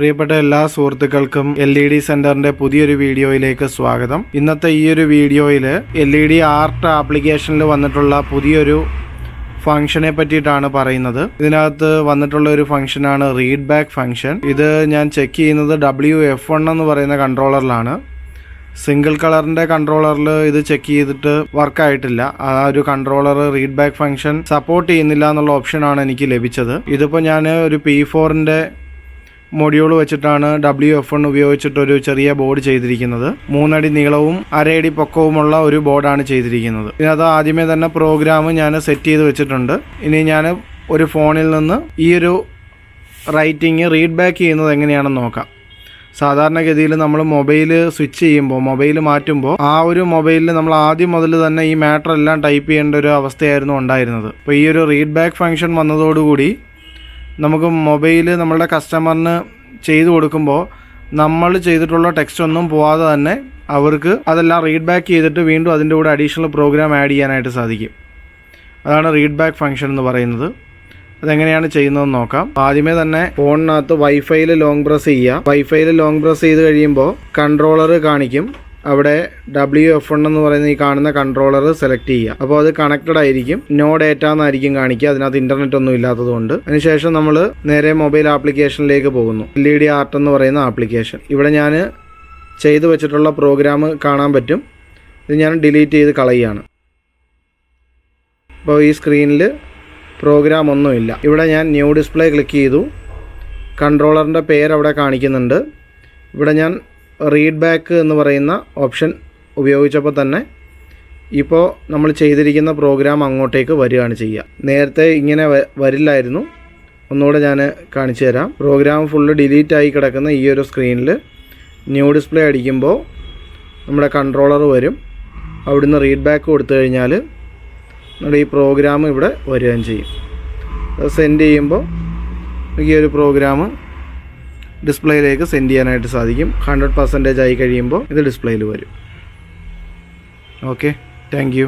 പ്രിയപ്പെട്ട എല്ലാ സുഹൃത്തുക്കൾക്കും LED സെന്ററിന്റെ പുതിയൊരു വീഡിയോയിലേക്ക് സ്വാഗതം. ഇന്നത്തെ ഈ ഒരു വീഡിയോയിൽ LED ആർട്ട് ആപ്ലിക്കേഷനിൽ വന്നിട്ടുള്ള പുതിയൊരു ഫംഗ്ഷനെ പറ്റിയിട്ടാണ് പറയുന്നത്. ഇതിനകത്ത് വന്നിട്ടുള്ള ഒരു ഫംഗ്ഷനാണ് റീഡ് ബാക്ക് ഫംഗ്ഷൻ. ഇത് ഞാൻ ചെക്ക് ചെയ്യുന്നത് WF1 എന്ന് പറയുന്ന കൺട്രോളറിലാണ്. സിംഗിൾ കളറിൻ്റെ കൺട്രോളറിൽ ഇത് ചെക്ക് ചെയ്തിട്ട് വർക്കായിട്ടില്ല. ആ ഒരു controller read back function support ചെയ്യുന്നില്ല എന്നുള്ള ഓപ്ഷനാണ് എനിക്ക് ലഭിച്ചത്. ഇതിപ്പോൾ ഞാൻ ഒരു P4ൻ്റെ മൊഡ്യൂൾ വെച്ചിട്ടാണ് WF1 ഉപയോഗിച്ചിട്ടൊരു ചെറിയ ബോർഡ് ചെയ്തിരിക്കുന്നത്. 3 അടി നീളവും 1.5 അടി പൊക്കവുമുള്ള ഒരു ബോർഡാണ് ചെയ്തിരിക്കുന്നത്. ഇതിനകത്ത് ആദ്യമേ തന്നെ പ്രോഗ്രാം ഞാൻ സെറ്റ് ചെയ്ത് വെച്ചിട്ടുണ്ട്. ഇനി ഞാൻ ഒരു ഫോണിൽ നിന്ന് ഈ ഒരു റൈറ്റിംഗ് റീഡ് ബാക്ക് ചെയ്യുന്നത് എങ്ങനെയാണെന്ന് നോക്കാം. സാധാരണഗതിയിൽ നമ്മൾ മൊബൈൽ സ്വിച്ച് ചെയ്യുമ്പോൾ, മൊബൈൽ മാറ്റുമ്പോൾ ആ ഒരു മൊബൈലിൽ നമ്മൾ ആദ്യം മുതൽ തന്നെ ഈ മാറ്റർ എല്ലാം ടൈപ്പ് ചെയ്യേണ്ട ഒരു അവസ്ഥയായിരുന്നു ഉണ്ടായിരുന്നത്. അപ്പോൾ ഈ ഒരു റീഡ് ബാക്ക് ഫംഗ്ഷൻ വന്നതോടുകൂടി നമുക്ക് മൊബൈൽ നമ്മളുടെ കസ്റ്റമറിന് ചെയ്തു കൊടുക്കുമ്പോൾ നമ്മൾ ചെയ്തിട്ടുള്ള ടെക്സ്റ്റ് ഒന്നും പോവാതെ തന്നെ അവർക്ക് അതെല്ലാം റീഡ് ബാക്ക് ചെയ്തിട്ട് വീണ്ടും അതിൻ്റെ കൂടെ അഡീഷണൽ പ്രോഗ്രാം ആഡ് ചെയ്യാനായിട്ട് സാധിക്കും. അതാണ് റീഡ് ബാക്ക് ഫംഗ്ഷൻ എന്ന് പറയുന്നത്. അതെങ്ങനെയാണ് ചെയ്യുന്നതെന്ന് നോക്കാം. ആദ്യമേ തന്നെ ഫോണിനകത്ത് വൈഫൈയിൽ ലോങ് പ്രസ് ചെയ്യുക. വൈഫൈയിൽ ലോങ് പ്രസ് ചെയ്ത് കഴിയുമ്പോൾ കൺട്രോളർ കാണിക്കും. അവിടെ WF1 എന്ന് പറയുന്ന ഈ കാണുന്ന കൺട്രോളർ സെലക്ട് ചെയ്യുക. അപ്പോൾ അത് കണക്റ്റഡ് ആയിരിക്കും. നോ ഡേറ്റ എന്നായിരിക്കും കാണിക്കുക, അതിനകത്ത് ഇൻ്റർനെറ്റ് ഒന്നും ഇല്ലാത്തതുകൊണ്ട്. അതിനുശേഷം നമ്മൾ നേരെ മൊബൈൽ ആപ്ലിക്കേഷനിലേക്ക് പോകുന്നു. LED ആർട്ട് എന്ന് പറയുന്ന ആപ്ലിക്കേഷൻ. ഇവിടെ ഞാൻ ചെയ്തു വെച്ചിട്ടുള്ള പ്രോഗ്രാം കാണാൻ പറ്റും. ഇത് ഞാൻ ഡിലീറ്റ് ചെയ്ത് കളയുകയാണ്. അപ്പോൾ ഈ സ്ക്രീനിൽ പ്രോഗ്രാം ഒന്നുമില്ല. ഇവിടെ ഞാൻ ന്യൂ ഡിസ്പ്ലേ ക്ലിക്ക് ചെയ്തു. കൺട്രോളറിൻ്റെ പേര് അവിടെ കാണിക്കുന്നുണ്ട്. ഇവിടെ ഞാൻ റീഡ് ബാക്ക് എന്ന് പറയുന്ന ഓപ്ഷൻ ഉപയോഗിച്ചപ്പോൾ തന്നെ ഇപ്പോൾ നമ്മൾ ചെയ്തിരിക്കുന്ന പ്രോഗ്രാം അങ്ങോട്ടേക്ക് വരികയാണ് ചെയ്യുക. നേരത്തെ ഇങ്ങനെ വരില്ലായിരുന്നു. ഒന്നുകൂടെ ഞാൻ കാണിച്ചു തരാം. പ്രോഗ്രാം ഫുള്ള് ഡിലീറ്റ് ആയി കിടക്കുന്ന ഈ ഒരു സ്ക്രീനിൽ ന്യൂ ഡിസ്പ്ലേ അടിക്കുമ്പോൾ നമ്മുടെ കൺട്രോളർ വരും. അവിടുന്ന് റീഡ് ബാക്ക് കൊടുത്തു കഴിഞ്ഞാൽ നമ്മുടെ ഈ പ്രോഗ്രാം ഇവിടെ വരികയും ചെയ്യും. അത് സെൻഡ് ചെയ്യുമ്പോൾ ഈ ഒരു പ്രോഗ്രാം ഡിസ്പ്ലേയിലേക്ക് സെൻഡ് ചെയ്യാനായിട്ട് സാധിക്കും. 100% ആയി കഴിയുമ്പോൾ ഇത് ഡിസ്പ്ലേയിൽ വരും. Okay, thank you.